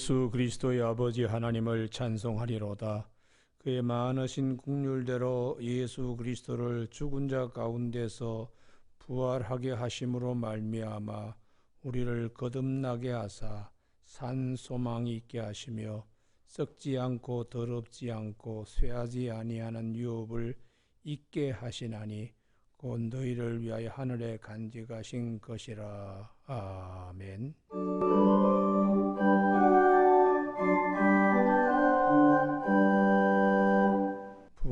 예수 그리스도의 아버지 하나님을 찬송하리로다. 그의 많으신 긍휼대로 예수 그리스도를 죽은 자 가운데서 부활하게 하심으로 말미암아 우리를 거듭나게 하사 산 소망이 있게 하시며 썩지 않고 더럽지 않고 쇠하지 아니하는 유업을 있게 하시나니 곧 너희를 위하여 하늘에 간직하신 것이라. 아멘.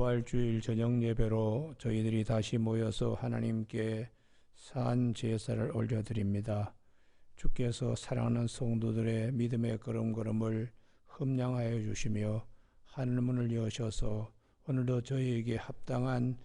부활주일 저녁 예배로 저희들이 다시 모여서 하나님께 산 제사를 올려드립니다. 주께서 사랑하는 성도들의 믿음의 걸음걸음을 흠량하여 주시며 하늘문을 여셔서 오늘도 저희에게 합당한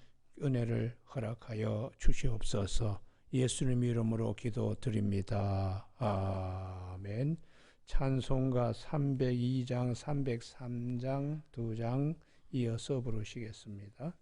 은혜를 허락하여 주시옵소서. 예수님 이름으로 기도드립니다. 아멘. 찬송가 302장, 303장, 2장 이어서 부르시겠습니다.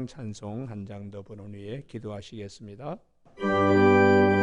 찬송 한 장 더 부른 후에 기도하시겠습니다. 사랑하신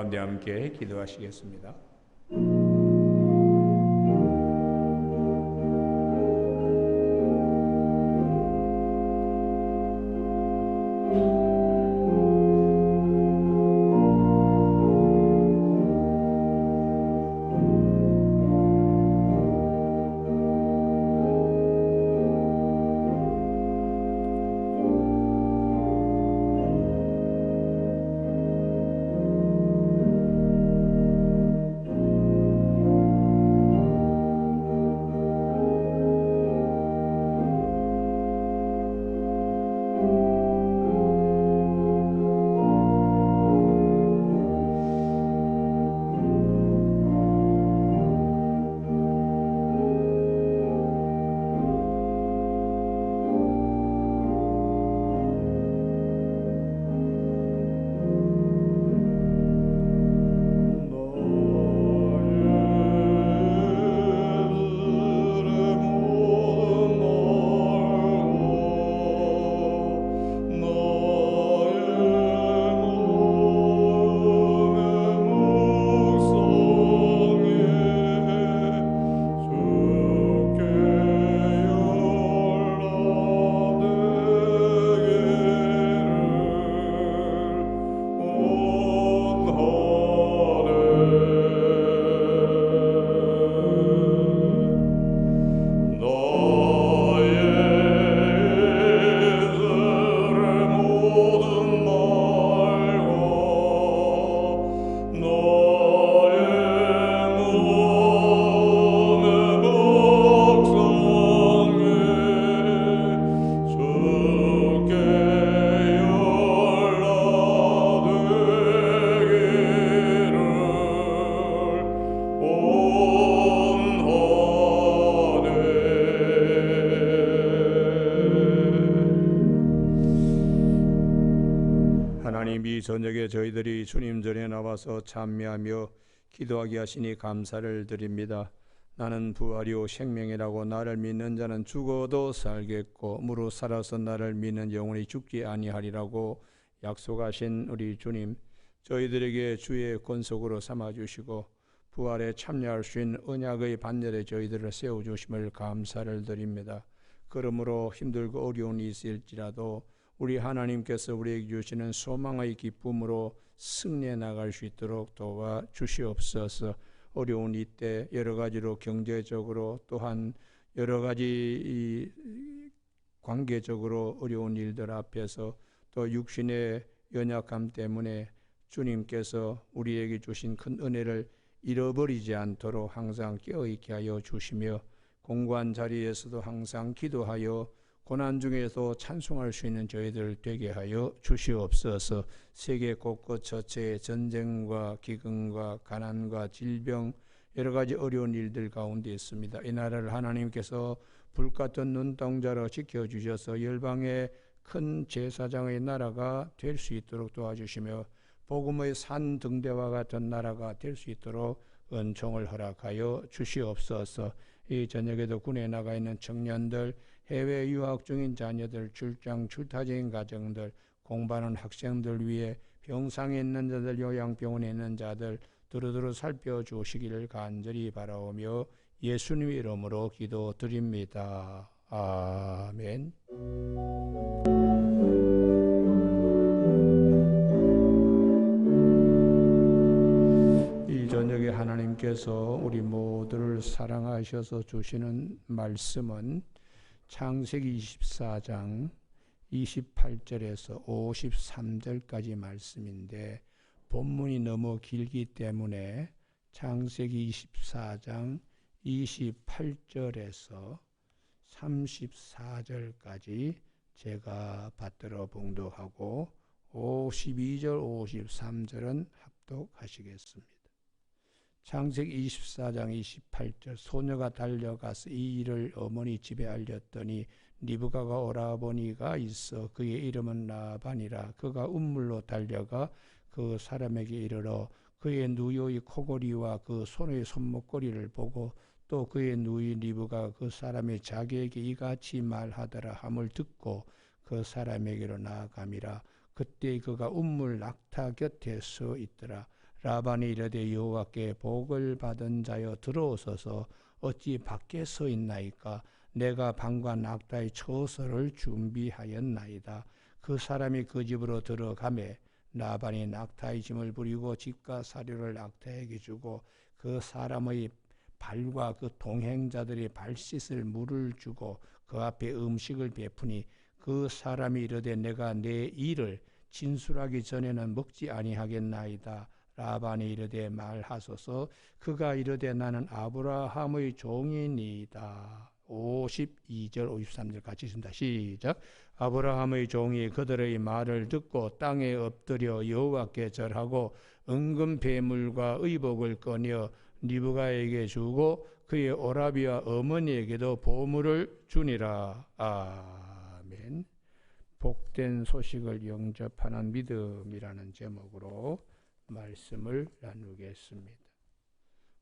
가운데 함께 기도하시겠습니다. 하나님, 이 저녁에 저희들이 주님 전에 나와서 찬미하며 기도하게 하시니 감사를 드립니다. 나는 부활이요 생명이라고 나를 믿는 자는 죽어도 살겠고 무릇 살아서 나를 믿는 영혼이 죽지 아니하리라고 약속하신 우리 주님, 저희들에게 주의 권속으로 삼아주시고 부활에 참여할 수 있는 언약의 반열에 저희들을 세워주심을 감사를 드립니다. 그러므로 힘들고 어려움이 있을지라도 우리 하나님께서 우리에게 주시는 소망의 기쁨으로 승리해 나갈 수 있도록 도와주시옵소서. 어려운 이때 여러 가지로 경제적으로 또한 여러 가지 관계적으로 어려운 일들 앞에서 또 육신의 연약함 때문에 주님께서 우리에게 주신 큰 은혜를 잃어버리지 않도록 항상 깨어있게 하여 주시며 공고한 자리에서도 항상 기도하여 고난 중에서 찬송할 수 있는 저희들 되게 하여 주시옵소서. 세계 곳곳 저체의 전쟁과 기근과 가난과 질병 여러 가지 어려운 일들 가운데 있습니다. 이 나라를 하나님께서 불같은 눈동자로 지켜주셔서 열방의 큰 제사장의 나라가 될 수 있도록 도와주시며 복음의 산 등대와 같은 나라가 될 수 있도록 은총을 허락하여 주시옵소서. 이 저녁에도 군에 나가 있는 청년들, 해외 유학 중인 자녀들, 출장 출타 중인 가정들, 공부하는 학생들 위해 병상에 있는 자들, 요양병원에 있는 자들 두루두루 살펴주시기를 간절히 바라오며 예수님의 이름으로 기도드립니다. 아멘. 이 저녁에 하나님께서 우리 모두를 사랑하셔서 주시는 말씀은 창세기 24장 28절에서 53절까지 말씀인데 본문이 너무 길기 때문에 창세기 24장 28절에서 34절까지 제가 받들어 봉독하고 52절, 53절은 합독하시겠습니다. 창세기 24장 28절 소녀가 달려가서 이 일을 어머니 집에 알렸더니 리브가가 오라버니가 있어 그의 이름은 라반이라. 그가 운물로 달려가 그 사람에게 이르러 그의 누이의 코골이와 그 손의 손목걸이를 보고 또 그의 누이 리브가 그 사람이 자기에게 이같이 말하더라 함을 듣고 그 사람에게로 나아감이라. 그때 그가 운물 낙타 곁에 서 있더라. 라반이 이르되 여호와께 복을 받은 자여 들어오소서. 어찌 밖에 서 있나이까? 내가 방과 낙타의 처소를 준비하였나이다. 그 사람이 그 집으로 들어가매 라반이 낙타의 짐을 부리고 집과 사료를 낙타에게 주고 그 사람의 발과 그 동행자들이 발 씻을 물을 주고 그 앞에 음식을 베푸니 그 사람이 이르되 내가 내 일을 진술하기 전에는 먹지 아니하겠나이다. 라반이 이르되 말하소서. 그가 이르되 나는 아브라함의 종이니이다. 52절 53절 같이 읽습니다. 시작. 아브라함의 종이 그들의 말을 듣고 땅에 엎드려 여호와께 절하고 은금 배물과 의복을 꺼내어 리브가에게 주고 그의 오라비와 어머니에게도 보물을 주니라. 아멘. 복된 소식을 영접하는 믿음이라는 제목으로 말씀을 나누겠습니다.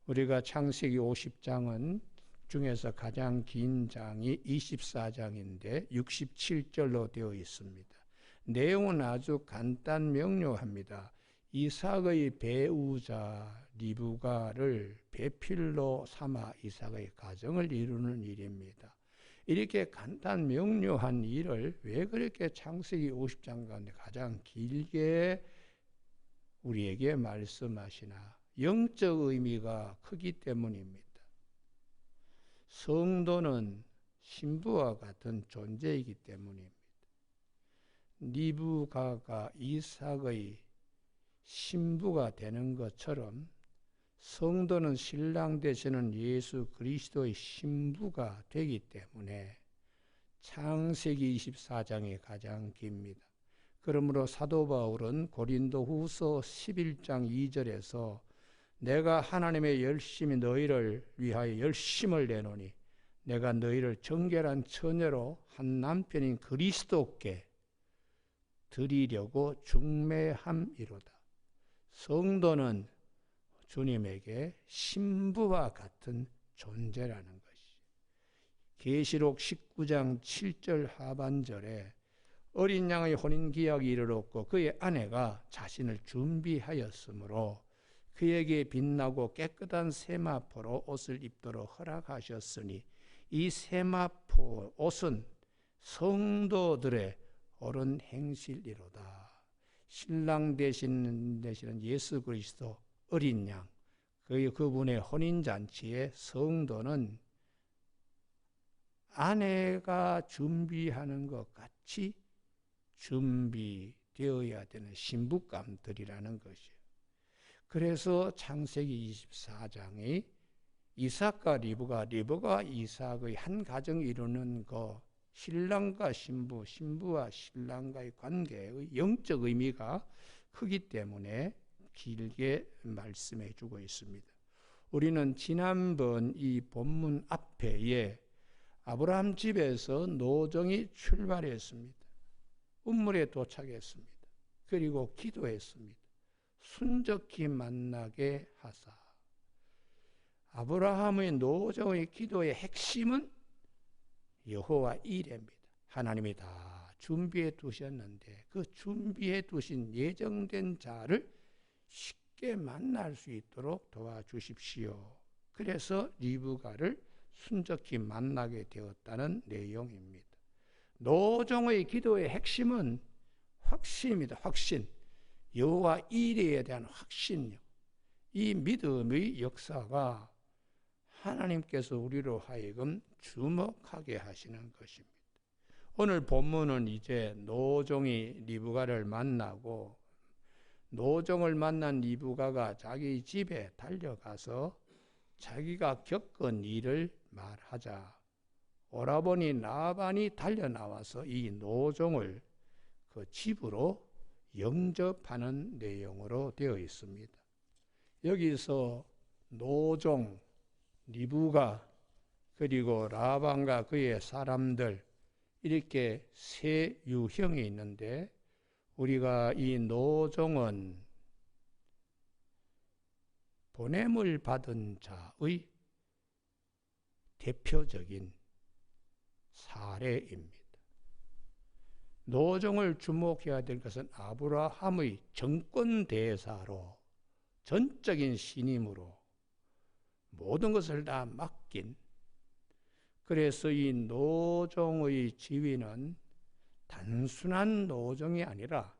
우리가 창세기 50장은 중에서 가장 긴 장이 24장인데 67절로 되어 있습니다. 내용은 아주 간단 명료합니다. 이삭의 배우자 리브가를 배필로 삼아 이삭의 가정을 이루는 일입니다. 이렇게 간단 명료한 일을 왜 그렇게 창세기 50장 가운데 가장 길게 우리에게 말씀하시나? 영적 의미가 크기 때문입니다. 성도는 신부와 같은 존재이기 때문입니다. 리브가가 이삭의 신부가 되는 것처럼 성도는 신랑 되시는 예수 그리스도의 신부가 되기 때문에 창세기 24장이 가장 깁니다. 그러므로 사도 바울은 고린도후서 11장 2절에서 내가 하나님의 열심히 너희를 위하여 열심을 내노니 내가 너희를 정결한 처녀로 한 남편인 그리스도께 드리려고 중매함이로다. 성도는 주님에게 신부와 같은 존재라는 것이. 계시록 19장 7절 하반절에 어린 양의 혼인기약이 이르렀고 그의 아내가 자신을 준비하였으므로 그에게 빛나고 깨끗한 세마포로 옷을 입도록 허락하셨으니 이 세마포 옷은 성도들의 옳은 행실이로다. 신랑 되시는 예수 그리스도 어린 양, 그분의 혼인잔치에 성도는 아내가 준비하는 것 같이 준비되어야 되는 신부감들이라는 것이에요. 그래서 창세기 24장이 이삭과 리브가 이삭의 한 가정을 이루는 것, 신랑과 신부, 신부와 신랑과의 관계의 영적 의미가 크기 때문에 길게 말씀해 주고 있습니다. 우리는 지난번 이 본문 앞에에 아브라함 집에서 노정이 출발했습니다. 우물에 도착했습니다. 그리고 기도했습니다. 순적히 만나게 하사. 아브라함의 노정의 기도의 핵심은 여호와 이레입니다. 하나님이 다 준비해 두셨는데 그 준비해 두신 예정된 자를 쉽게 만날 수 있도록 도와주십시오. 그래서 리브가를 순적히 만나게 되었다는 내용입니다. 노정의 기도의 핵심은 확신입니다. 확신. 여호와 이레에 대한 확신요. 이 믿음의 역사가 하나님께서 우리로 하여금 주목하게 하시는 것입니다. 오늘 본문은 이제 노정이 리브가를 만나고 노정을 만난 리브가가 자기 집에 달려가서 자기가 겪은 일을 말하자 오라버니 라반이 달려나와서 이 노정을 그 집으로 영접하는 내용으로 되어 있습니다. 여기서 노정, 리브가 그리고 라반과 그의 사람들 이렇게 세 유형이 있는데 우리가 이 노정은 보냄을 받은 자의 대표적인 사례입니다. 노정을 주목해야 될 것은 아브라함의 정권 대사로 전적인 신임으로 모든 것을 다 맡긴, 그래서 이 노종의 지위는 단순한 노종이 아니라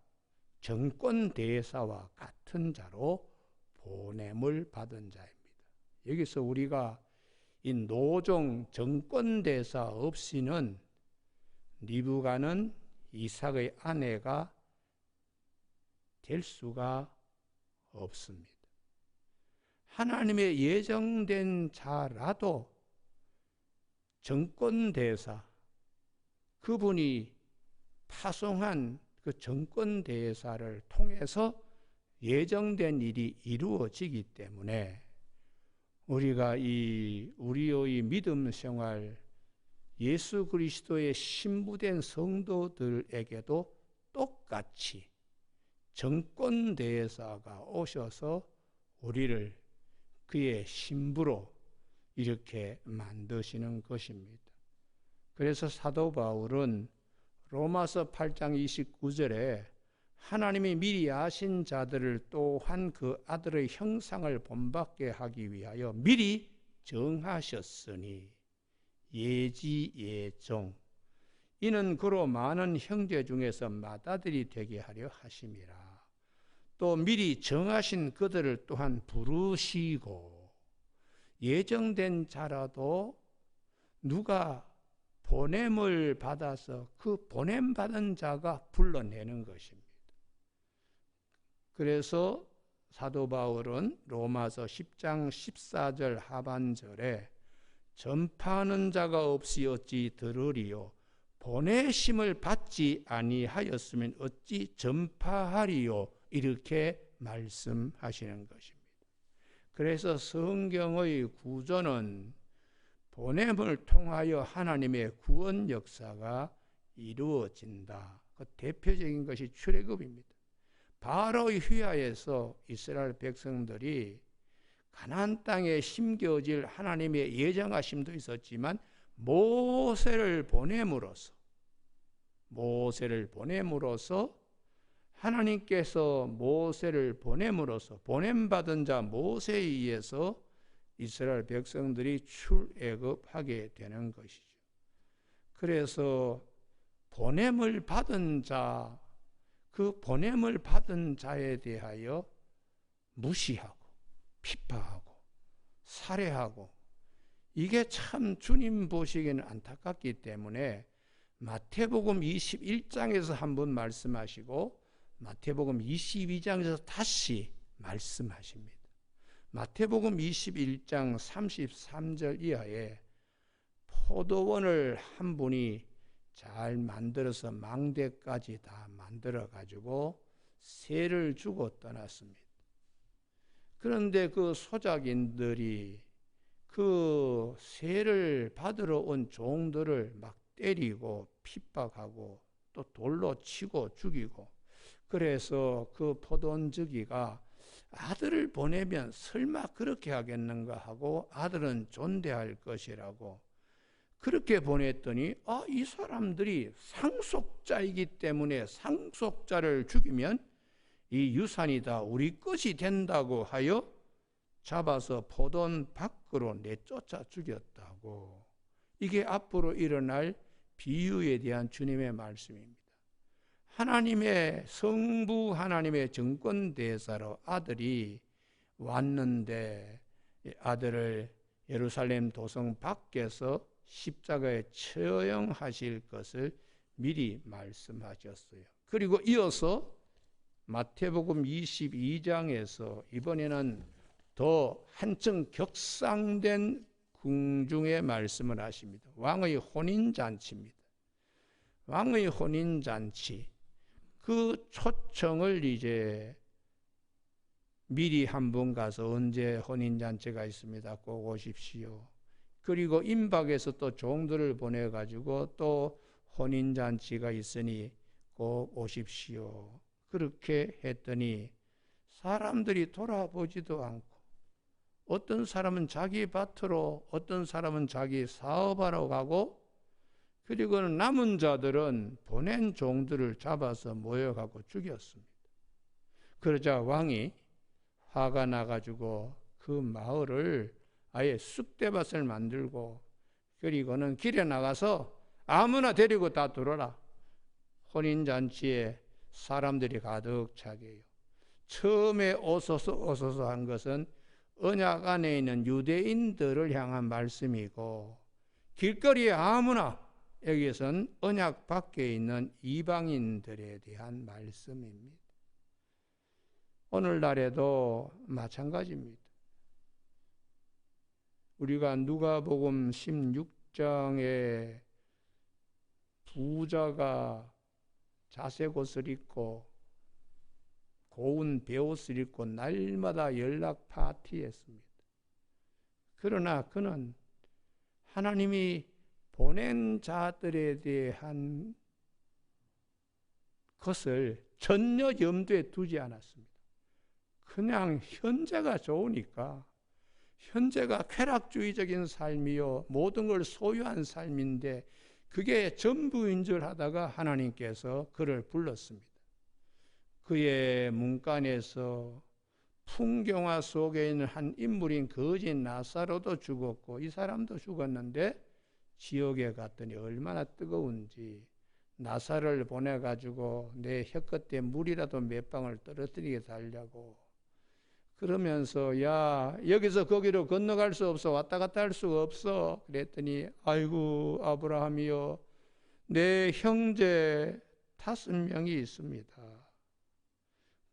정권 대사와 같은 자로 보냄을 받은 자입니다. 여기서 우리가 이 노종 정권 대사 없이는 리브가는 이삭의 아내가 될 수가 없습니다. 하나님의 예정된 자라도 정권 대사, 그분이 파송한 그 정권 대사를 통해서 예정된 일이 이루어지기 때문에 우리가 우리의 믿음 생활, 예수 그리스도의 신부된 성도들에게도 똑같이 정권 대사가 오셔서 우리를 그의 신부로 이렇게 만드시는 것입니다. 그래서 사도 바울은 로마서 8장 29절에 하나님이 미리 아신 자들을 또한 그 아들의 형상을 본받게 하기 위하여 미리 정하셨으니 예지예정, 이는 그로 많은 형제 중에서 맏아들이 되게 하려 하심이라. 또 미리 정하신 그들을 또한 부르시고, 예정된 자라도 누가 보냄을 받아서 그 보냄받은 자가 불러내는 것입니다. 그래서 사도 바울은 로마서 10장 14절 하반절에 전파하는 자가 없이 어찌 들으리요, 보내심을 받지 아니하였으면 어찌 전파하리요, 이렇게 말씀하시는 것입니다. 그래서 성경의 구조는 보냄을 통하여 하나님의 구원 역사가 이루어진다. 그 대표적인 것이 출애굽입니다. 바로의 휘하에서 이스라엘 백성들이 가나안 땅에 심겨질 하나님의 예정하심도 있었지만 모세를 보냄으로써 하나님께서 모세를 보냄으로써 보냄받은 자 모세에 의해서 이스라엘 백성들이 출애굽하게 되는 것이죠. 그래서 보냄을 받은 자, 그 보냄을 받은 자에 대하여 무시하고 핍박하고 살해하고, 이게 참 주님 보시기에는 안타깝기 때문에 마태복음 21장에서 한번 말씀하시고 마태복음 22장에서 다시 말씀하십니다. 마태복음 21장 33절 이하에 포도원을 한 분이 잘 만들어서 망대까지 다 만들어 가지고 새를 주고 떠났습니다. 그런데 그 소작인들이 그 새를 받으러 온 종들을 막 때리고 핍박하고 또 돌로 치고 죽이고, 그래서 그 포도원 저기가 아들을 보내면 설마 그렇게 하겠는가 하고 아들은 존대할 것이라고 그렇게 보냈더니, 이 사람들이 상속자이기 때문에 상속자를 죽이면 이 유산이 다 우리 것이 된다고 하여 잡아서 포도원 밖으로 내쫓아 죽였다고. 이게 앞으로 일어날 비유에 대한 주님의 말씀입니다. 하나님의 성부, 하나님의 정권대사로 아들이 왔는데 아들을 예루살렘 도성 밖에서 십자가에 처형하실 것을 미리 말씀하셨어요. 그리고 이어서 마태복음 22장에서 이번에는 더 한층 격상된 궁중의 말씀을 하십니다. 왕의 혼인잔치입니다. 왕의 혼인잔치, 그 초청을 이제 미리 한번 가서 언제 혼인잔치가 있습니다, 꼭 오십시오. 그리고 임박에서 또 종들을 보내가지고 또 혼인잔치가 있으니 꼭 오십시오. 그렇게 했더니 사람들이 돌아보지도 않고, 어떤 사람은 자기 밭으로, 어떤 사람은 자기 사업하러 가고, 그리고 남은 자들은 보낸 종들을 잡아서 모여가고 죽였습니다. 그러자 왕이 화가 나가지고 그 마을을 아예 쑥대밭을 만들고, 그리고는 길에 나가서 아무나 데리고 다 들어라. 혼인잔치에 사람들이 가득 차게요. 처음에 오소서 한 것은 언약 안에 있는 유대인들을 향한 말씀이고, 길거리에 아무나, 여기에선 언약 밖에 있는 이방인들에 대한 말씀입니다. 오늘날에도 마찬가지입니다. 우리가 누가복음 16장에 부자가 자색 옷을 입고 고운 베옷을 입고 날마다 연락 파티했습니다. 그러나 그는 하나님이 보낸 자들에 대한 것을 전혀 염두에 두지 않았습니다. 그냥 현재가 좋으니까, 현재가 쾌락주의적인 삶이요 모든 걸 소유한 삶인데 그게 전부인 줄 하다가 하나님께서 그를 불렀습니다. 그의 문간에서 풍경화 속에 있는 한 인물인 거지 나사로도 죽었고 이 사람도 죽었는데 지옥에 갔더니 얼마나 뜨거운지 나사로를 보내가지고 내 혀끝에 물이라도 몇 방울 떨어뜨리게 달라고, 그러면서 야 여기서 거기로 건너갈 수 없어, 왔다 갔다 할 수가 없어. 그랬더니 아이고 아브라함이여, 내 형제 5명이 있습니다.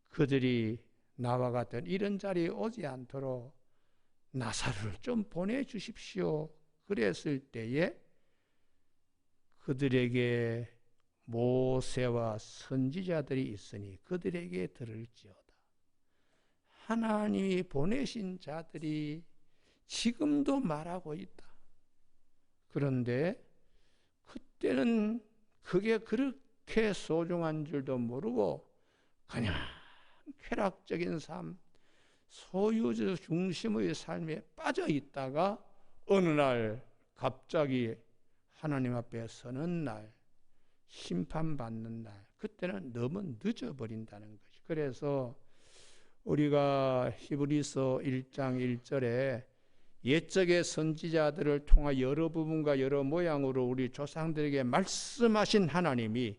그들이 나와 같은 이런 자리에 오지 않도록 나사로를 좀 보내주십시오. 그랬을 때에 그들에게 모세와 선지자들이 있으니 그들에게 들을지어다. 하나님이 보내신 자들이 지금도 말하고 있다. 그런데 그때는 그게 그렇게 소중한 줄도 모르고 그냥 쾌락적인 삶, 소유주 중심의 삶에 빠져 있다가 어느 날 갑자기 하나님 앞에 서는 날, 심판받는 날, 그때는 너무 늦어버린다는 것이. 그래서 우리가 히브리서 1장 1절에 옛적의 선지자들을 통하 여러 부분과 여러 모양으로 우리 조상들에게 말씀하신 하나님이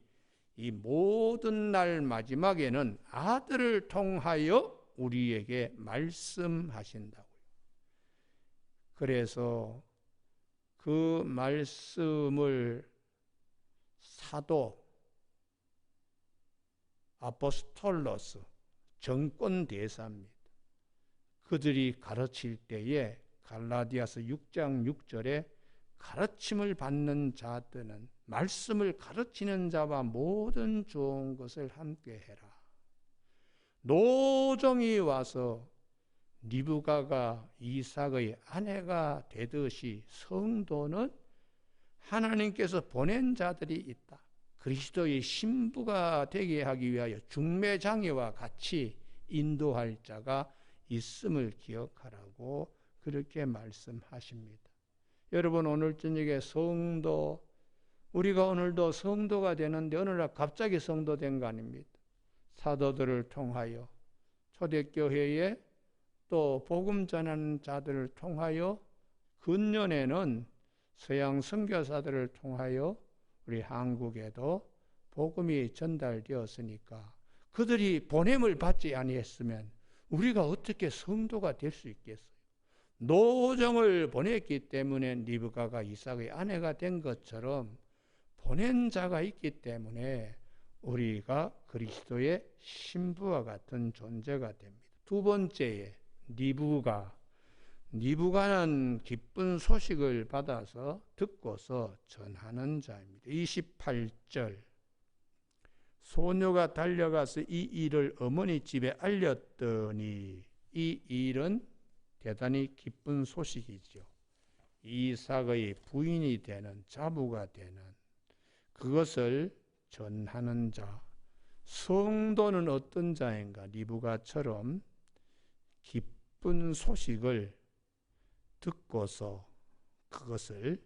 이 모든 날 마지막에는 아들을 통하여 우리에게 말씀하신다고요. 그래서 그 말씀을 사도, 아포스톨로스, 정권 대사입니다. 그들이 가르칠 때에 갈라디아서 6장 6절에 가르침을 받는 자들은 말씀을 가르치는 자와 모든 좋은 것을 함께 해라. 노종이 와서 리브가가 이삭의 아내가 되듯이 성도는 하나님께서 보낸 자들이 있다. 그리스도의 신부가 되게 하기 위하여 중매장애와 같이 인도할 자가 있음을 기억하라고 그렇게 말씀하십니다. 여러분, 오늘 저녁에 성도, 우리가 오늘도 성도가 되는데 어느 날 갑자기 성도된 거 아닙니다. 사도들을 통하여, 초대교회에 또 복음 전하는 자들을 통하여, 근년에는 서양 선교사들을 통하여 우리 한국에도 복음이 전달되었으니까 그들이 보냄을 받지 아니했으면 우리가 어떻게 성도가 될 수 있겠어요? 노정을 보냈기 때문에 리브가가 이삭의 아내가 된 것처럼 보낸 자가 있기 때문에 우리가 그리스도의 신부와 같은 존재가 됩니다. 두 번째에 리브가는 기쁜 소식을 받아서 듣고서 전하는 자입니다. 28절, 소녀가 달려가서 이 일을 어머니 집에 알렸더니, 이 일은 대단히 기쁜 소식이죠. 이삭의 부인이 되는, 자부가 되는 그것을 전하는 자. 성도는 어떤 자인가? 리브가처럼 기쁜 소식을 듣고서 그것을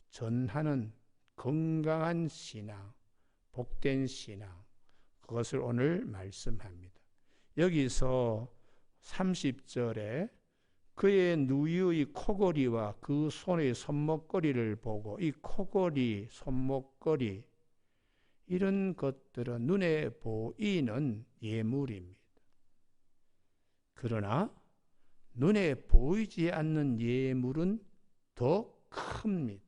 전하는 건강한 신앙, 복된 신앙, 그것을 오늘 말씀합니다. 여기서 30절에 그의 누이의 코걸이와 그 손의 손목걸이를 보고, 이 코걸이, 손목걸이 이런 것들은 눈에 보이는 예물입니다. 그러나 눈에 보이지 않는 예물은 더 큽니다.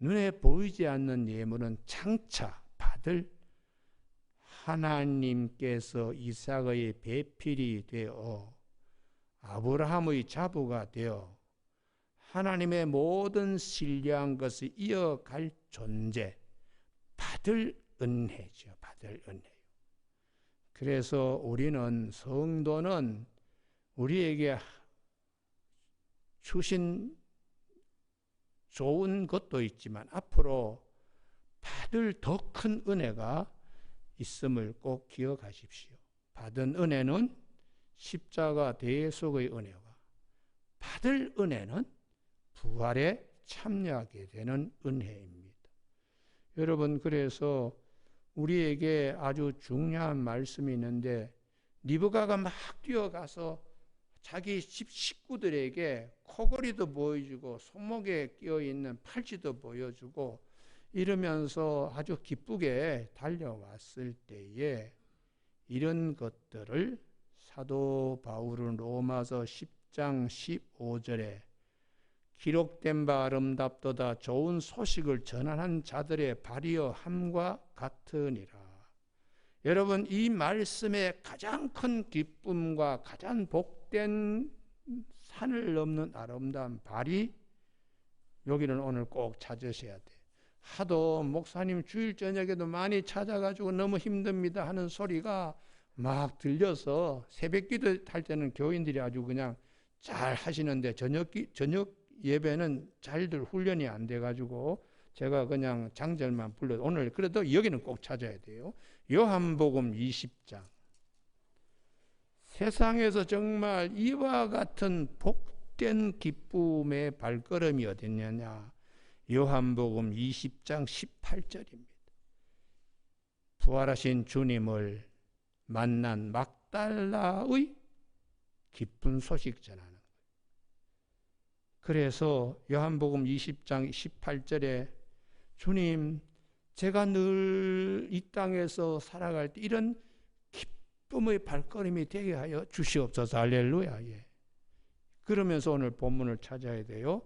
눈에 보이지 않는 예물은 장차 받을 하나님께서 이삭의 배필이 되어 아브라함의 자부가 되어 하나님의 모든 신뢰한 것을 이어갈 존재, 받을 은혜죠. 받을 은혜요. 그래서 우리는, 성도는 우리에게 주신 좋은 것도 있지만 앞으로 받을 더 큰 은혜가 있음을 꼭 기억하십시오. 받은 은혜는 십자가 대속의 은혜와 받을 은혜는 부활에 참여하게 되는 은혜입니다. 여러분, 그래서 우리에게 아주 중요한 말씀이 있는데, 리브가가 막 뛰어가서 자기 집 식구들에게 코걸이도 보여주고 손목에 끼어있는 팔찌도 보여주고 이러면서 아주 기쁘게 달려왔을 때에 이런 것들을 사도 바울은 로마서 10장 15절에 기록된 바 아름답도다 좋은 소식을 전하는 자들의 발이여 함과 같으니라. 여러분, 이 말씀의 가장 큰 기쁨과 가장 복된 산을 넘는 아름다운 발이 여기는 오늘 꼭 찾으셔야 돼. 하도 목사님 주일 저녁에도 많이 찾아가지고 너무 힘듭니다 하는 소리가 막 들려서 새벽기도 할 때는 교인들이 아주 그냥 잘 하시는데 저녁 예배는 잘들 훈련이 안 돼가지고 제가 그냥 장절만 불러. 오늘 그래도 여기는 꼭 찾아야 돼요. 요한복음 20장. 세상에서 정말 이와 같은 복된 기쁨의 발걸음이 어딨느냐. 요한복음 20장 18절입니다. 부활하신 주님을 만난 막달라의 기쁜 소식 전하는 거예요. 그래서 요한복음 20장 18절에 주님, 제가 늘 이 땅에서 살아갈 때 이런 기쁨의 발걸음이 되게 하여 주시옵소서. 할렐루야. 예. 그러면서 오늘 본문을 찾아야 돼요.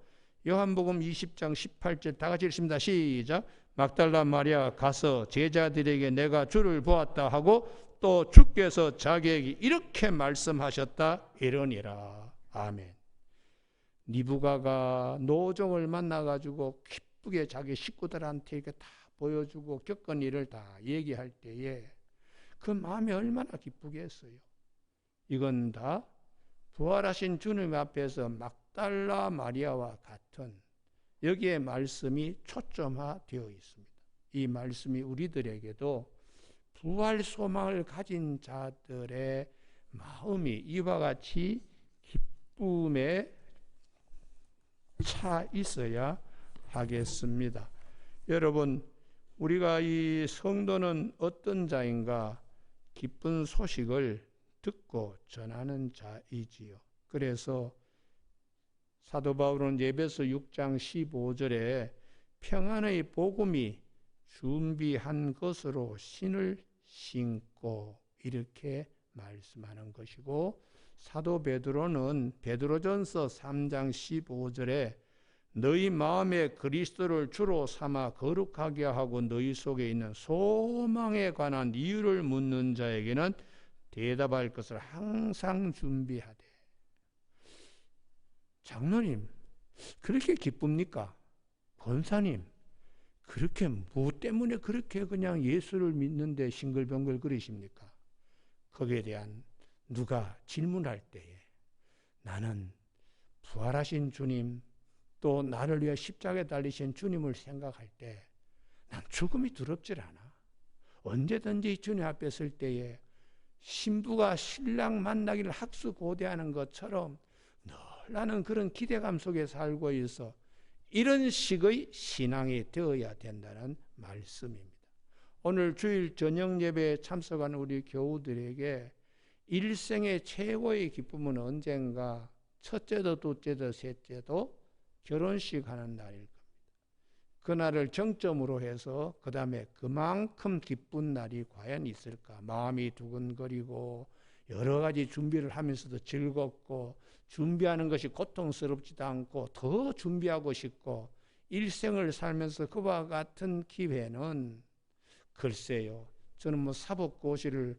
요한복음 20장 18절 다 같이 읽습니다. 시작. 막달라 마리아 가서 제자들에게 내가 주를 보았다 하고 또 주께서 자기에게 이렇게 말씀하셨다 이러니라. 아멘. 리브가가 노종을 만나가지고 기쁘게 자기 식구들한테 이렇게 다 보여주고 겪은 일을 다 얘기할 때에 그 마음이 얼마나 기쁘겠어요. 이건 다 부활하신 주님 앞에서 막달라 마리아와 같은 여기에 말씀이 초점화되어 있습니다. 이 말씀이 우리들에게도 부활 소망을 가진 자들의 마음이 이와 같이 기쁨에 차 있어야 하겠습니다. 여러분, 우리가 이 성도는 어떤 자인가? 기쁜 소식을 듣고 전하는 자이지요. 그래서 사도 바울은 에베소 6장 15절에 평안의 복음이 준비한 것으로 신을 신고 이렇게 말씀하는 것이고, 사도 베드로는 베드로전서 3장 15절에 너희 마음에 그리스도를 주로 삼아 거룩하게 하고 너희 속에 있는 소망에 관한 이유를 묻는 자에게는 대답할 것을 항상 준비하되. 장로님, 그렇게 기쁩니까? 권사님, 그렇게 뭐 때문에 그렇게 그냥 예수를 믿는데 싱글벙글 거리십니까? 거기에 대한 누가 질문할 때에 나는 부활하신 주님, 또 나를 위해 십자가에 달리신 주님을 생각할 때 난 죽음이 두렵질 않아. 언제든지 주님 앞에 설 때에 신부가 신랑 만나기를 학수고대하는 것처럼 늘 나는 그런 기대감 속에 살고 있어. 이런 식의 신앙이 되어야 된다는 말씀입니다. 오늘 주일 저녁 예배에 참석한 우리 교우들에게 일생의 최고의 기쁨은 언젠가 첫째도 둘째도 셋째도 결혼식 하는 날일 겁니다. 그날을 정점으로 해서 그 다음에 그만큼 기쁜 날이 과연 있을까? 마음이 두근거리고 여러 가지 준비를 하면서도 즐겁고 준비하는 것이 고통스럽지도 않고 더 준비하고 싶고 일생을 살면서 그와 같은 기회는 글쎄요. 저는 뭐 사법고시를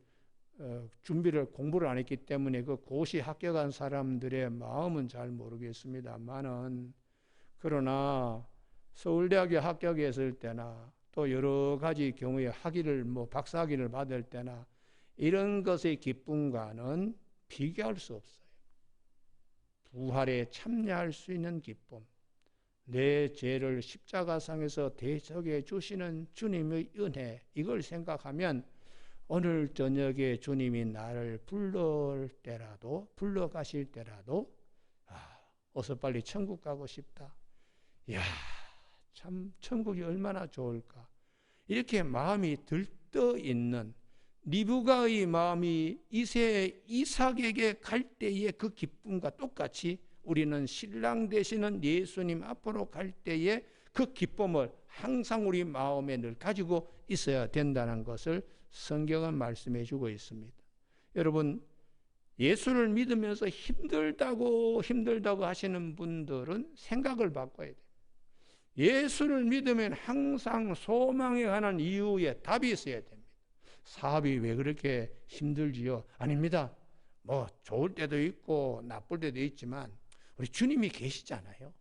준비를 공부를 안 했기 때문에 그 고시 합격한 사람들의 마음은 잘 모르겠습니다만은 그러나 서울대학에 합격했을 때나 또 여러 가지 경우에 학위를 박사학위를 받을 때나 이런 것의 기쁨과는 비교할 수 없어요. 부활에 참여할 수 있는 기쁨, 내 죄를 십자가상에서 대속해 주시는 주님의 은혜, 이걸 생각하면 오늘 저녁에 주님이 나를 불러가실 때라도 어서 빨리 천국 가고 싶다. 이야, 참 천국이 얼마나 좋을까. 이렇게 마음이 들떠 있는 리브가의 마음이 이삭에게 갈 때의 그 기쁨과 똑같이 우리는 신랑 되시는 예수님 앞으로 갈 때의 그 기쁨을 항상 우리 마음에 늘 가지고 있어야 된다는 것을 성경은 말씀해 주고 있습니다. 여러분, 예수를 믿으면서 힘들다고 하시는 분들은 생각을 바꿔야 돼요. 예수를 믿으면 항상 소망에 관한 이유에 답이 있어야 됩니다. 사업이 왜 그렇게 힘들지요? 아닙니다. 좋을 때도 있고 나쁠 때도 있지만 우리 주님이 계시잖아요.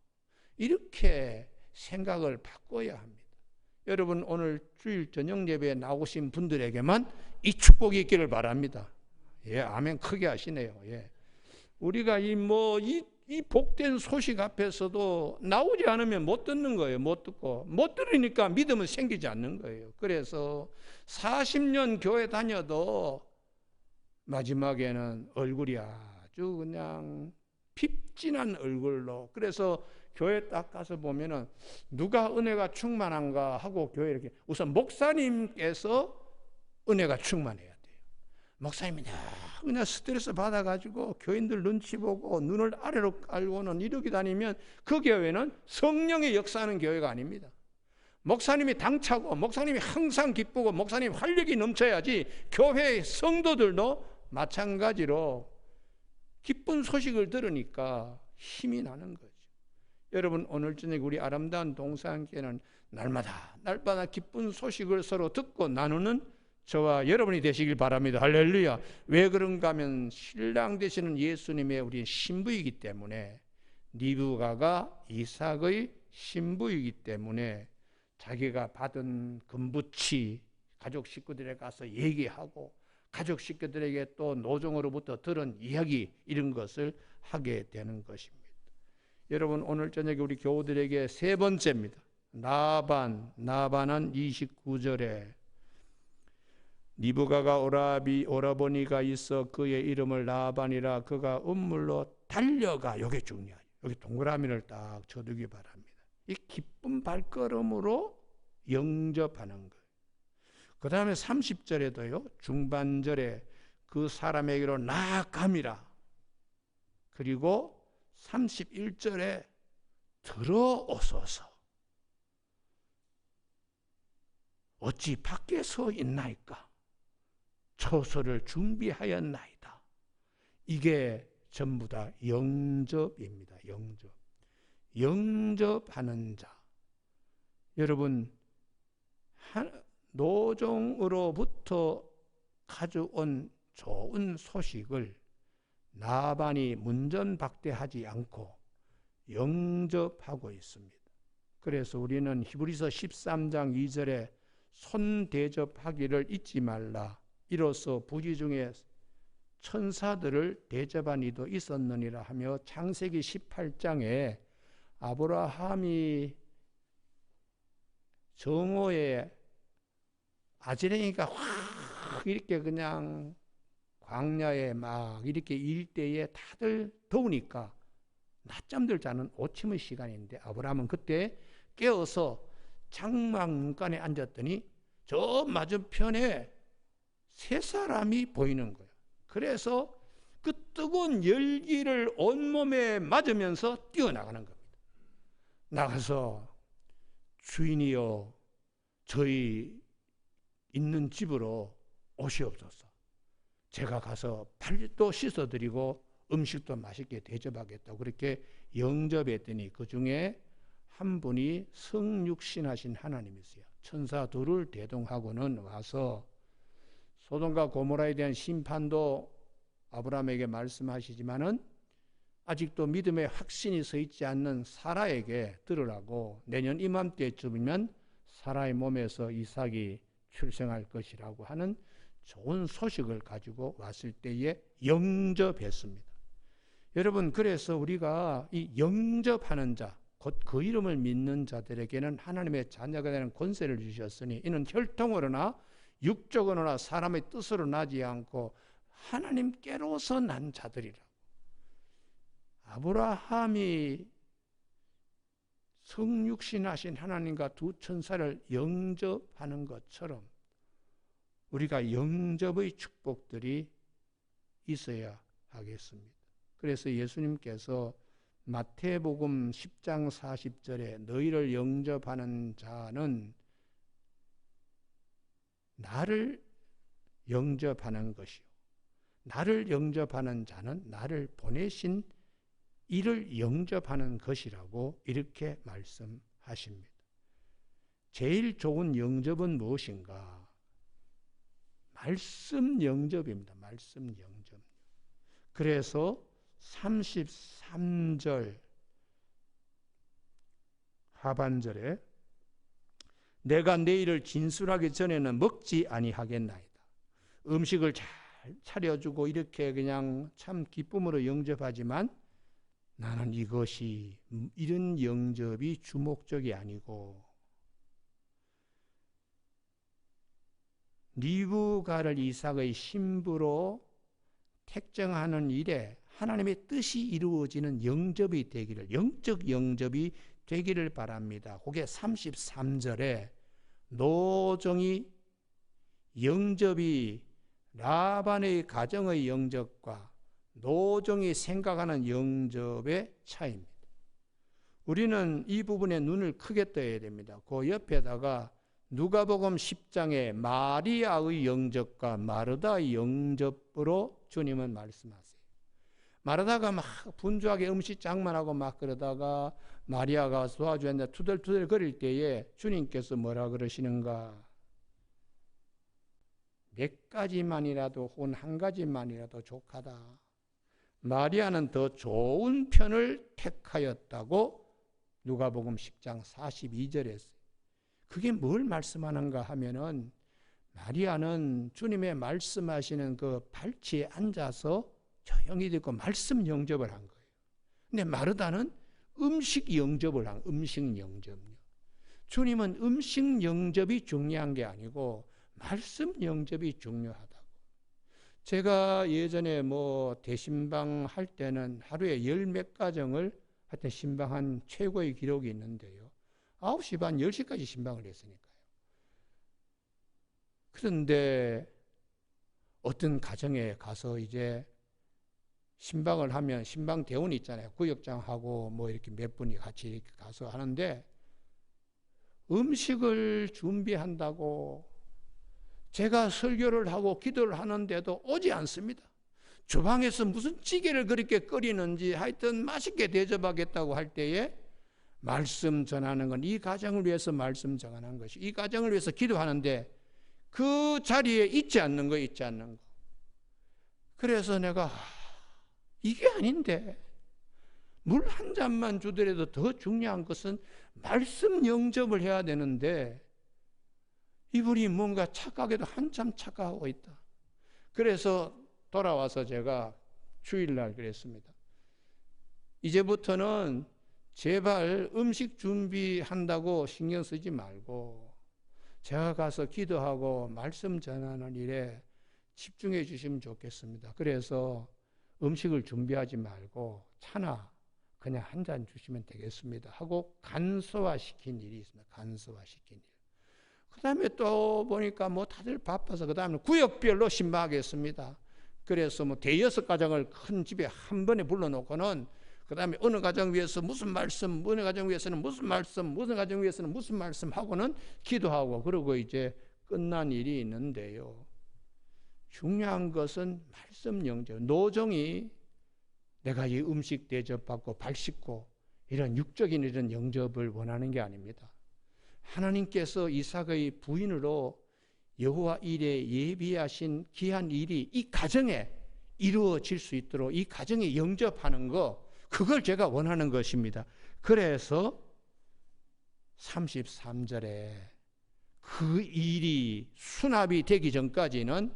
이렇게 생각을 바꿔야 합니다. 여러분, 오늘 주일 저녁 예배에 나오신 분들에게만 이 축복이 있기를 바랍니다. 예, 아멘 크게 하시네요. 예. 우리가 이 복된 소식 앞에서도 나오지 않으면 못 듣는 거예요. 못 듣고. 못 들으니까 믿음은 생기지 않는 거예요. 그래서 40년 교회 다녀도 마지막에는 얼굴이 아주 그냥 핍진한 얼굴로, 그래서 교회 딱 가서 보면은 누가 은혜가 충만한가 하고 교회 이렇게 우선 목사님께서 은혜가 충만해야 돼요. 목사님이 그냥 스트레스 받아가지고 교인들 눈치 보고 눈을 아래로 깔고는 이렇게 다니면 그 교회는 성령의 역사하는 교회가 아닙니다. 목사님이 당차고 목사님이 항상 기쁘고 목사님 활력이 넘쳐야지 교회의 성도들도 마찬가지로 기쁜 소식을 들으니까 힘이 나는 거죠. 여러분, 오늘 저녁 우리 아름다운 동산교회는 날마다 기쁜 소식을 서로 듣고 나누는 저와 여러분이 되시길 바랍니다. 할렐루야. 왜 그런가 하면 신랑 되시는 예수님의 우리 신부이기 때문에, 리브가가 이삭의 신부이기 때문에 자기가 받은 금붙이 가족 식구들에 가서 얘기하고 가족 식구들에게 또 노종으로부터 들은 이야기, 이런 것을 하게 되는 것입니다. 여러분, 오늘 저녁에 우리 교우들에게 세 번째입니다. 나반은 29절에 리브가가 오라버니가 있어 그의 이름을 나반이라 그가 음물로 달려가. 이게 중요해요. 여기 동그라미를 딱 쳐두기 바랍니다. 이 기쁜 발걸음으로 영접하는 거예요. 그 다음에 30절에도요, 중반절에 그 사람에게로 나아감이라. 그리고 31절에 들어오소서. 어찌 밖에 서 있나이까? 처소를 준비하였나이다. 이게 전부 다 영접입니다. 영접하는 자. 여러분, 노종으로부터 가져온 좋은 소식을 나반이 문전박대하지 않고 영접하고 있습니다. 그래서 우리는 히브리서 13장 2절에 손 대접하기를 잊지 말라. 이로써 부지 중에 천사들을 대접한 이도 있었느니라 하며, 창세기 18장에 아브라함이 정오에 아지랭이가 확 이렇게 그냥 광야에 막 이렇게 일대에 다들 더우니까 낮잠들 자는 오침의 시간인데, 아브라함은 그때 깨어서 장막 문간에 앉았더니 저 맞은편에 세 사람이 보이는 거예요. 그래서 그 뜨거운 열기를 온몸에 맞으면서 뛰어나가는 겁니다. 나가서 주인이여 저희 있는 집으로 오시옵소서. 제가 가서 발도 씻어드리고 음식도 맛있게 대접하겠다고 그렇게 영접했더니 그 중에 한 분이 성육신하신 하나님이세요. 천사 둘을 대동하고는 와서 소돔과 고모라에 대한 심판도 아브라함에게 말씀하시지만은 아직도 믿음의 확신이 서 있지 않는 사라에게 들으라고 내년 이맘때쯤이면 사라의 몸에서 이삭이 출생할 것이라고 하는 좋은 소식을 가지고 왔을 때에 영접했습니다. 여러분, 그래서 우리가 이 영접하는 자, 곧 그 이름을 믿는 자들에게는 하나님의 자녀가 되는 권세를 주셨으니 이는 혈통으로나 육적으로나 사람의 뜻으로 나지 않고 하나님께로서 난 자들이라. 아브라함이 성육신하신 하나님과 두 천사를 영접하는 것처럼 우리가 영접의 축복들이 있어야 하겠습니다. 그래서 예수님께서 마태복음 10장 40절에 너희를 영접하는 자는 나를 영접하는 것이요 나를 영접하는 자는 나를 보내신 이를 영접하는 것이라고 이렇게 말씀하십니다. 제일 좋은 영접은 무엇인가? 말씀 영접입니다. 말씀 영접. 그래서 33절 하반절에 내가 내일을 진술하기 전에는 먹지 아니하겠나이다. 음식을 잘 차려주고 이렇게 그냥 참 기쁨으로 영접하지만 나는 이것이 이런 영접이 주목적이 아니고 리브가를 이삭의 신부로 택정하는 일에 하나님의 뜻이 이루어지는 영접이 되기를, 영적 영접이 되기를 바랍니다. 그게 33절에 노종이 영접이 라반의 가정의 영접과 노종이 생각하는 영접의 차이입니다. 우리는 이 부분에 눈을 크게 떠야 됩니다. 그 옆에다가 누가복음 10장에 마리아의 영접과 마르다의 영접으로 주님은 말씀하세요. 마르다가 막 분주하게 음식 장만하고 막 그러다가 마리아가 도와주는데 투덜투덜 거릴 때에 주님께서 뭐라 그러시는가? 몇 가지만이라도 혹은 한 가지만이라도 족하다. 마리아는 더 좋은 편을 택하였다고 누가복음 10장 42절에 했어요. 그게 뭘 말씀하는가 하면은 마리아는 주님의 말씀하시는 그 발치에 앉아서 조용히 듣고 말씀 영접을 한 거예요. 근데 마르다는 음식 영접을 한 음식 영접요. 주님은 음식 영접이 중요한 게 아니고 말씀 영접이 중요하다고. 제가 예전에 대신방 할 때는 하루에 10몇 가정을 하여튼 신방한 최고의 기록이 있는데요. 9시 반, 10시까지 신방을 했으니까요. 그런데 어떤 가정에 가서 이제 신방을 하면 신방 대원이 있잖아요. 구역장하고 이렇게 몇 분이 같이 이렇게 가서 하는데 음식을 준비한다고 제가 설교를 하고 기도를 하는데도 오지 않습니다. 주방에서 무슨 찌개를 그렇게 끓이는지 하여튼 맛있게 대접하겠다고 할 때에 말씀 전하는 건 이 가정을 위해서 말씀 전하는 것이 이 가정을 위해서 기도하는데 그 자리에 있지 않는 거 있지 않는 거. 그래서 내가 이게 아닌데 물 한 잔만 주더라도 더 중요한 것은 말씀 영접을 해야 되는데 이분이 뭔가 착각에도 한참 착각하고 있다. 그래서 돌아와서 제가 주일날 그랬습니다. 이제부터는 제발 음식 준비한다고 신경 쓰지 말고 제가 가서 기도하고 말씀 전하는 일에 집중해 주시면 좋겠습니다. 그래서 음식을 준비하지 말고 차나 그냥 한 잔 주시면 되겠습니다 하고 간소화시킨 일이 있습니다. 간소화시킨 일. 그 다음에 또 보니까 다들 바빠서 그 다음에 구역별로 신방하겠습니다. 그래서 뭐 대여섯 가정을 큰 집에 한 번에 불러놓고는 그 다음에 어느 가정 위해서 무슨 말씀, 어느 가정 위해서는 무슨 말씀, 어느 가정 위해서는 무슨 말씀 하고는 기도하고 그러고 이제 끝난 일이 있는데요. 중요한 것은 말씀 영접. 노정이 내가 이 음식 대접받고 발 씻고 이런 육적인 이런 영접을 원하는 게 아닙니다. 하나님께서 이삭의 부인으로 여호와 일에 예비하신 귀한 일이 이 가정에 이루어질 수 있도록 이 가정에 영접하는 거, 그걸 제가 원하는 것입니다. 그래서 33절에 그 일이 수납이 되기 전까지는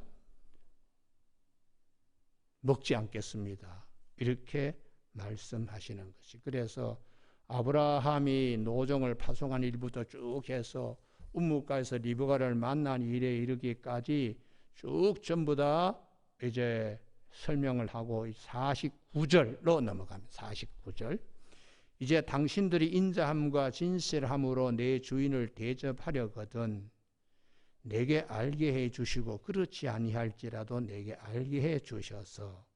먹지 않겠습니다. 이렇게 말씀하시는 것이. 그래서 아브라함이 노정을 파송한 일부터 쭉 해서 우뭇가에서 리브가를 만난 일에 이르기까지 쭉 전부 다 이제 설명을 하고 49절로 넘어갑니다. 49절. 이제 당신들이 인자함과 진실함으로 내 주인을 대접하려거든 내게 알게 해 주시고 그렇지 아니할지라도 내게 알게 해 주셔서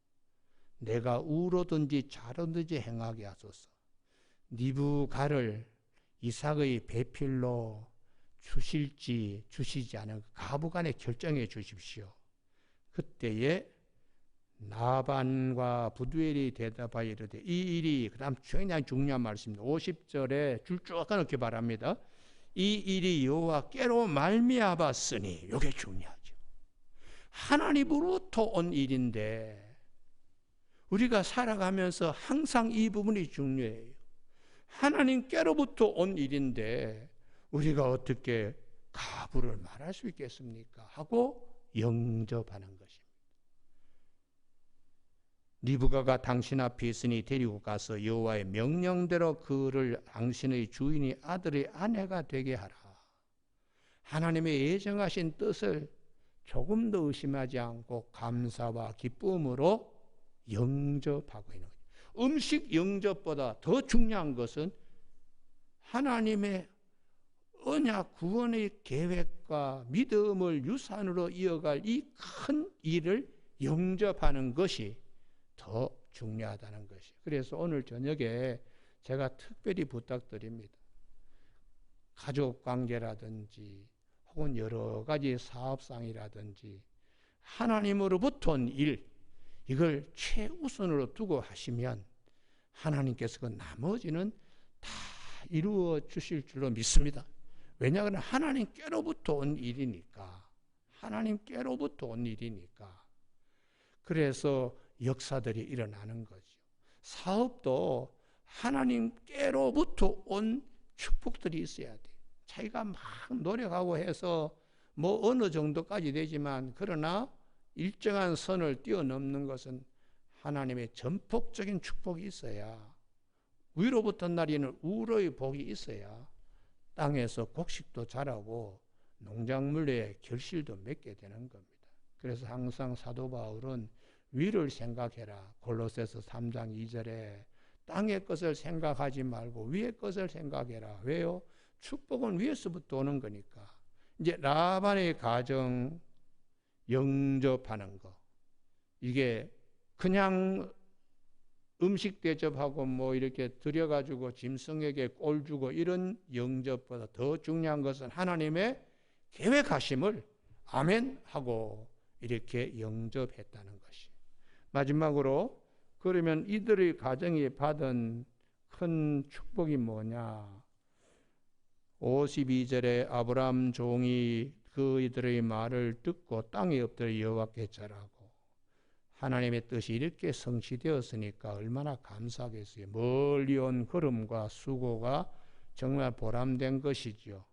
내가 우로든지 좌로든지 행하게 하소서. 리브가를 이삭의 배필로 주실지 주시지 않은 가부간에 결정해 주십시오. 그때에 나반과 부두엘이 대답하여 이르되 이 일이, 그 다음 굉장히 중요한 말씀입니다. 50절에 줄 쭉 끊기 바랍니다. 이 일이 여호와께로 말미암았으니, 이게 중요하죠. 하나님으로부터 온 일인데 우리가 살아가면서 항상 이 부분이 중요해요. 하나님께로부터 온 일인데 우리가 어떻게 가부를 말할 수 있겠습니까? 하고 영접하는 것입니다. 리브가가 당신 앞에 있으니 데리고 가서 여호와의 명령대로 그를 당신의 주인이 아들의 아내가 되게 하라. 하나님의 예정하신 뜻을 조금도 의심하지 않고 감사와 기쁨으로 영접하고 있는 거죠. 음식 영접보다 더 중요한 것은 하나님의 언약 구원의 계획과 믿음을 유산으로 이어갈 이 큰 일을 영접하는 것이 더 중요하다는 것이. 그래서 오늘 저녁에 제가 특별히 부탁드립니다. 가족 관계라든지 혹은 여러 가지 사업상이라든지 하나님으로부터 온 일, 이걸 최우선으로 두고 하시면 하나님께서 그 나머지는 다 이루어 주실 줄로 믿습니다. 왜냐하면 하나님께로부터 온 일이니까. 하나님께로부터 온 일이니까. 그래서 역사들이 일어나는 거죠. 사업도 하나님께로부터 온 축복들이 있어야 돼요. 자기가 막 노력하고 해서 뭐 어느 정도까지 되지만 그러나 일정한 선을 뛰어넘는 것은 하나님의 전폭적인 축복이 있어야, 위로부터 내리는 우로의 복이 있어야 땅에서 곡식도 자라고 농작물의 결실도 맺게 되는 겁니다. 그래서 항상 사도 바울은 위를 생각해라. 골로새서 3장 2절에 땅의 것을 생각하지 말고 위의 것을 생각해라. 왜요? 축복은 위에서부터 오는 거니까. 이제 라반의 가정 영접하는 거, 이게 그냥 음식 대접하고 뭐 이렇게 드려가지고 짐승에게 꼴 주고 이런 영접보다 더 중요한 것은 하나님의 계획하심을 아멘 하고 이렇게 영접했다는 것이. 마지막으로, 그러면 이들의 가정이 받은 큰 축복이 뭐냐? 52절에 아브라함 종이 그들의 말을 듣고 땅에 엎드려 여호와께 절하고, 하나님의 뜻이 이렇게 성취되었으니까 얼마나 감사하겠어요. 멀리 온 걸음과 수고가 정말 보람된 것이죠.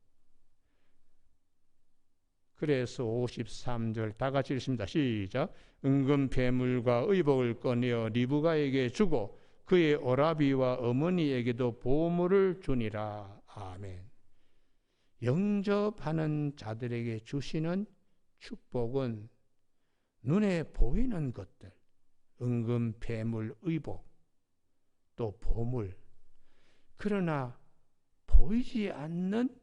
그래서 53절 다 같이 읽습니다. 시작. 은금 배물과 의복을 꺼내어 리브가에게 주고 그의 오라비와 어머니에게도 보물을 주니라. 아멘. 영접하는 자들에게 주시는 축복은 눈에 보이는 것들, 은금, 배물, 의복, 또 보물. 그러나 보이지 않는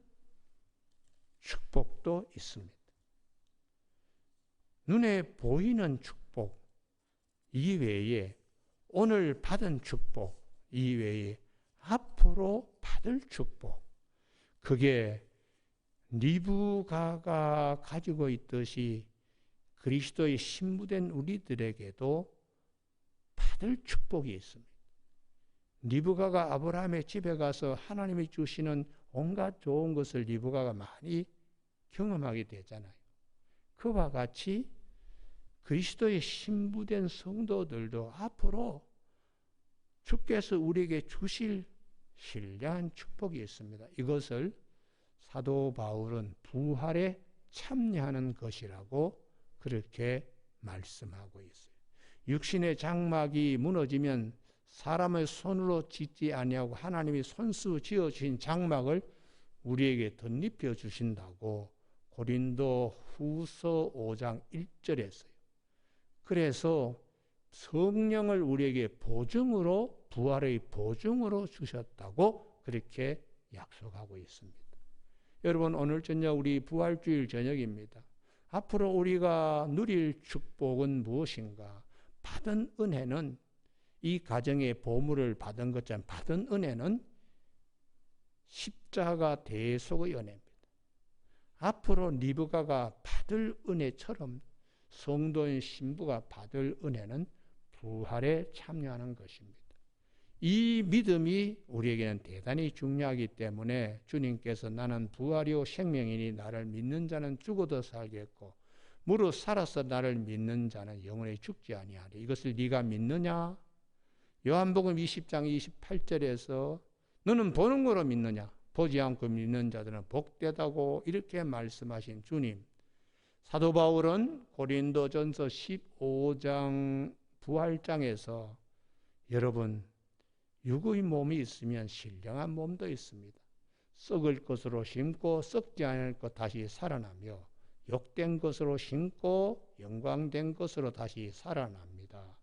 축복도 있습니다. 눈에 보이는 축복, 이외에 오늘 받은 축복 이외에 앞으로 받을 축복, 그게 리브가가 가지고 있듯이 그리스도의 신부된 우리들에게도 받을 축복이 있습니다. 리브가가 아브라함의 집에 가서 하나님이 주시는 온갖 좋은 것을 리브가가 많이 경험하게 되잖아요. 그와 같이 그리스도의 신부된 성도들도 앞으로 주께서 우리에게 주실 신령한 축복이 있습니다. 이것을 사도 바울은 부활에 참여하는 것이라고 그렇게 말씀하고 있어요. 육신의 장막이 무너지면 사람의 손으로 짓지 아니하고 하나님이 손수 지어 주신 장막을 우리에게 덧입혀 주신다고 고린도 후서 5장 1절에 했어요. 그래서 성령을 우리에게 보증으로, 부활의 보증으로 주셨다고 그렇게 약속하고 있습니다. 여러분, 오늘 저녁 우리 부활주일 저녁입니다. 앞으로 우리가 누릴 축복은 무엇인가? 받은 은혜는, 이 가정의 보물을 받은 것처럼 받은 은혜는 십자가 대속의 은혜입니다. 앞으로 리브가가 받을 은혜처럼 성도인 신부가 받을 은혜는 부활에 참여하는 것입니다. 이 믿음이 우리에게는 대단히 중요하기 때문에 주님께서 나는 부활이요 생명이니 나를 믿는 자는 죽어도 살겠고 무릇 살아서 나를 믿는 자는 영원히 죽지 아니하리. 이것을 네가 믿느냐? 요한복음 20장 28절에서 너는 보는 거로 믿느냐? 보지 않고 믿는 자들은 복되다고 이렇게 말씀하신 주님. 사도 바울은 고린도전서 15장 부활장에서 여러분, 육의 몸이 있으면 신령한 몸도 있습니다. 썩을 것으로 심고 썩지 않을 것 다시 살아나며 욕된 것으로 심고 영광된 것으로 다시 살아납니다.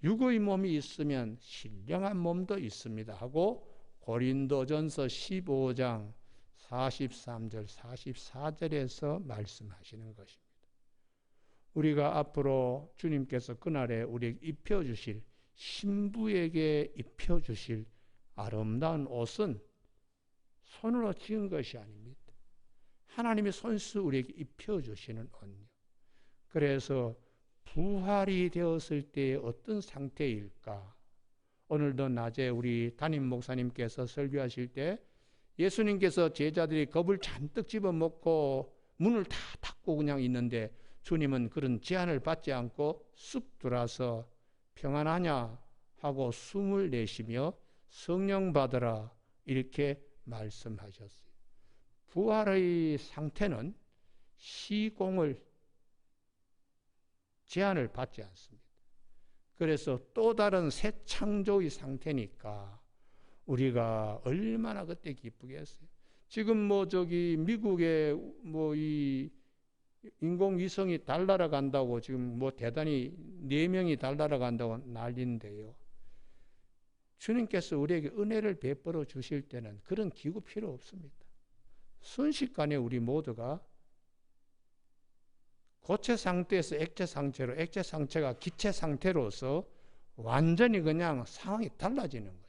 육의 몸이 있으면 신령한 몸도 있습니다 하고 고린도전서 15장 43절 44절에서 말씀하시는 것입니다. 우리가 앞으로 주님께서 그날에 우리에게 입혀주실, 신부에게 입혀주실 아름다운 옷은 손으로 지은 것이 아닙니다. 하나님의 손수 우리에게 입혀주시는 옷이요. 그래서 부활이 되었을 때 어떤 상태일까? 오늘도 낮에 우리 담임 목사님께서 설교하실 때 예수님께서 제자들이 겁을 잔뜩 집어먹고 문을 다 닫고 그냥 있는데 주님은 그런 제한을 받지 않고 쑥 들어와서 평안하냐 하고 숨을 내쉬며 성령 받으라 이렇게 말씀하셨어요. 부활의 상태는 시공을 제한을 받지 않습니다. 그래서 또 다른 새 창조의 상태니까 우리가 얼마나 그때 기쁘겠어요. 지금 미국에 이 인공위성이 달 날아간다고 지금 대단히 4명이 달 날아간다고 난리인데요. 주님께서 우리에게 은혜를 베풀어 주실 때는 그런 기구 필요 없습니다. 순식간에 우리 모두가 고체 상태에서 액체 상태로, 액체 상태가 기체 상태로서 완전히 그냥 상황이 달라지는 거예요.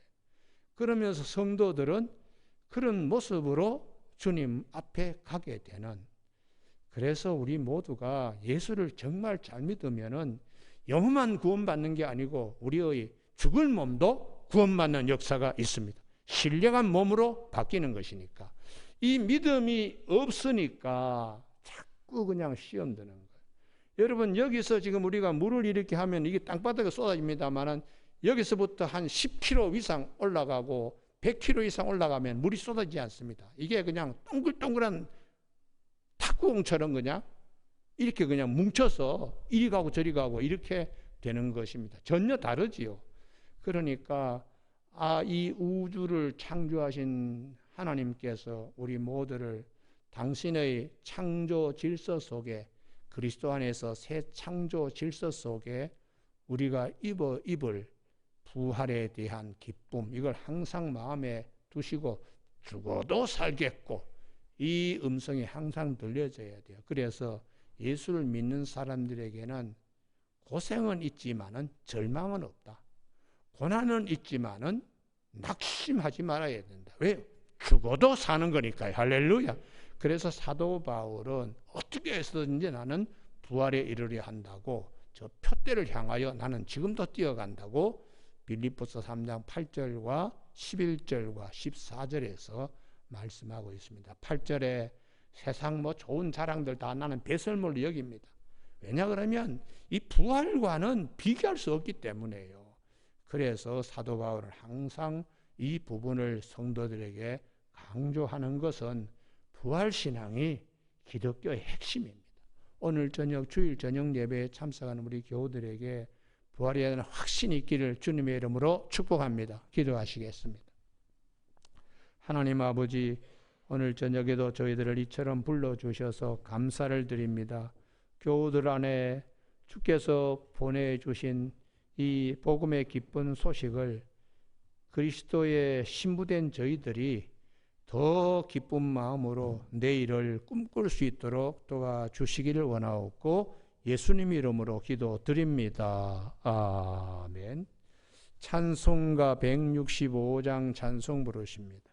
그러면서 성도들은 그런 모습으로 주님 앞에 가게 되는, 그래서 우리 모두가 예수를 정말 잘 믿으면은 영혼만 구원받는 게 아니고 우리의 죽을 몸도 구원받는 역사가 있습니다. 신령한 몸으로 바뀌는 것이니까. 이 믿음이 없으니까 자꾸 그냥 시험 드는 거예요. 여러분, 여기서 지금 우리가 물을 이렇게 하면 이게 땅바닥에 쏟아집니다만은 여기서부터 한 10km 이상 올라가고 100km 이상 올라가면 물이 쏟아지지 않습니다. 이게 그냥 동글동글한 탁구공처럼 그냥 이렇게 그냥 뭉쳐서 이리 가고 저리 가고 이렇게 되는 것입니다. 전혀 다르지요. 그러니까 이 우주를 창조하신 하나님께서 우리 모두를 당신의 창조 질서 속에, 그리스도 안에서 새 창조 질서 속에 우리가 입을 부활에 대한 기쁨, 이걸 항상 마음에 두시고 죽어도 살겠고 이 음성이 항상 들려져야 돼요. 그래서 예수를 믿는 사람들에게는 고생은 있지만은 절망은 없다. 고난은 있지만은 낙심하지 말아야 된다. 왜요? 죽어도 사는 거니까요. 할렐루야. 그래서 사도 바울은 어떻게 해서든지 나는 부활에 이르려 한다고 저 표대를 향하여 나는 지금도 뛰어간다고 빌립보서 3장 8절과 11절과 14절에서 말씀하고 있습니다. 8절에 세상 뭐 좋은 자랑들 다 나는 배설물로 여깁니다. 왜냐 그러면 이 부활과는 비교할 수 없기 때문에요. 그래서 사도 바울은 항상 이 부분을 성도들에게 강조하는 것은 부활신앙이 기독교의 핵심입니다. 오늘 저녁 주일 저녁 예배에 참석하는 우리 교우들에게 부활에 대한 확신이 있기를 주님의 이름으로 축복합니다. 기도하시겠습니다. 하나님 아버지, 오늘 저녁에도 저희들을 이처럼 불러주셔서 감사를 드립니다. 교우들 안에 주께서 보내주신 이 복음의 기쁜 소식을 그리스도의 신부된 저희들이 더 기쁜 마음으로 내일을 꿈꿀 수 있도록 도와주시기를 원하옵고 예수님 이름으로 기도드립니다. 아멘. 찬송가 165장 찬송 부르십니다.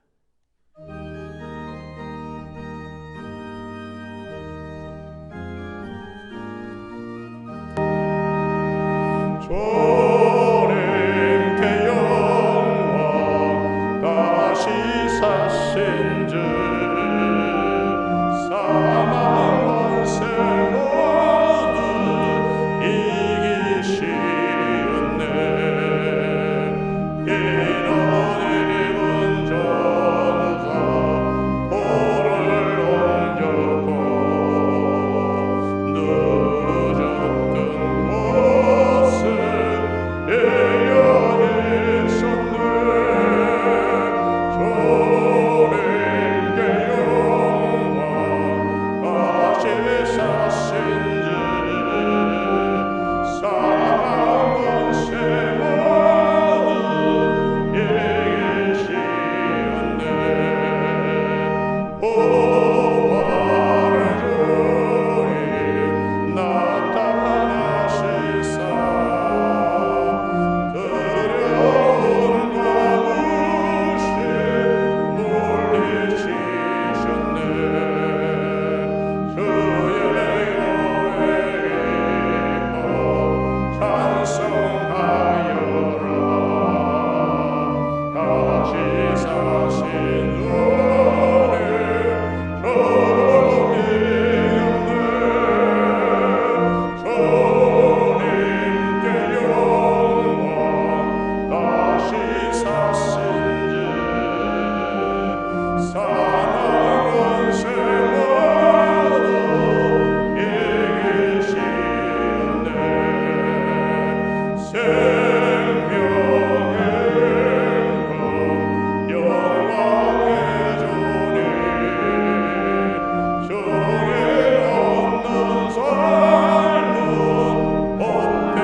주님께 영광 다시 사신 주 사망 권세 모두 이기시었네. 이런 입은 전사 돌을 옮겼고 늦었던 곳을 예언했었네. 주님께 영광 다시 사신 주 사망 권세 모두 이기시었네. 부활의 주님 나타나시사 두려움과 무시 물리치셨네. 주의 영예의 법 찬송하여라. 다시 사신 주님 주님께 영광 다시 사신 주 사망 권세 모두 이기시었네. 생명의 금 영광의 주님 주의 없는 삶은 못될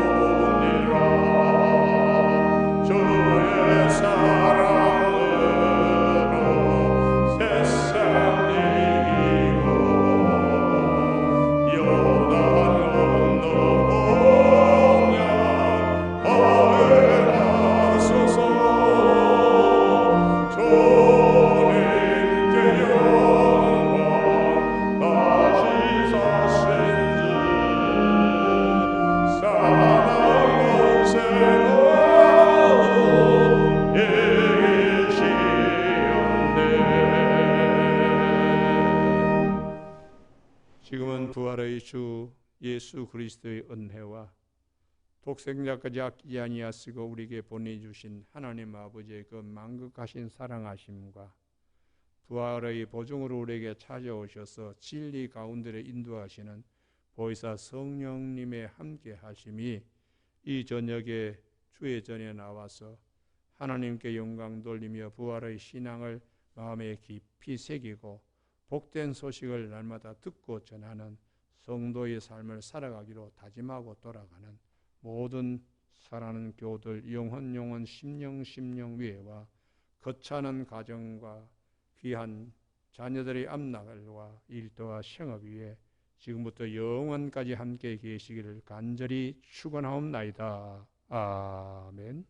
뿐이라. 주의 사랑으로 세상 이기고 요단 건너 홍양 거행하소서. 주님께 영광 다시 사신 주 사망 권세 모두 이기시었네. 지금은 부활의 주 예수 그리스도의 은혜와 독생자까지 아끼지 아니하시고 우리에게 보내주신 하나님 아버지의 그 만극하신 사랑하심과 부활의 보증으로 우리에게 찾아오셔서 진리 가운데로 인도하시는 보혜사 성령님의 함께 하심이 이 저녁에 주의 전에 나와서 하나님께 영광 돌리며 부활의 신앙을 마음에 깊이 새기고 복된 소식을 날마다 듣고 전하는 성도의 삶을 살아가기로 다짐하고 돌아가는 모든 사랑하는 교우들 영혼 심령 위에와 거창한 가정과 귀한 자녀들의 앞나갈과 일터와 생업 위에 지금부터 영원까지 함께 계시기를 간절히 축원하옵나이다. 아멘.